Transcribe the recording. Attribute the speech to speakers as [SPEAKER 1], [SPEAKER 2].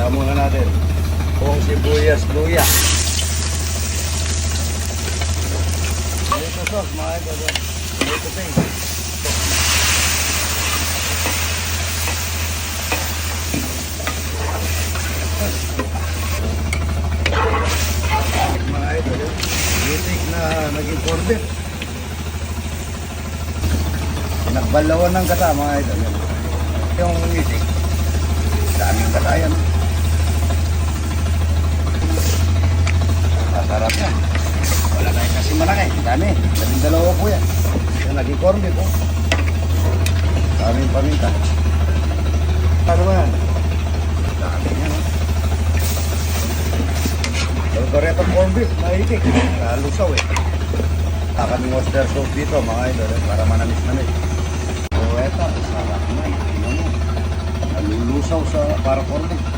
[SPEAKER 1] Kaya muna natin. Kung sibuyas, luya. Ito sauce, mga idol. Ito paste. Mga idol, itik na naging corned. Nagbalawan ng gata, mga idol. Yung itik, daming gata yan. Masarap yan. Wala na kasi malaki. Dami. 12 po yan. Yung naging corned beef, oh. Daming paminta. Ano ba yan? Dami yan, oh. Torreto corned beef, maitik. Nalusaw eh. Kaming oyster sauce dito, mga idol, para manamis-namis. So, eto, sarap na. Tingnan mo. Nalulusaw sa para corned beef.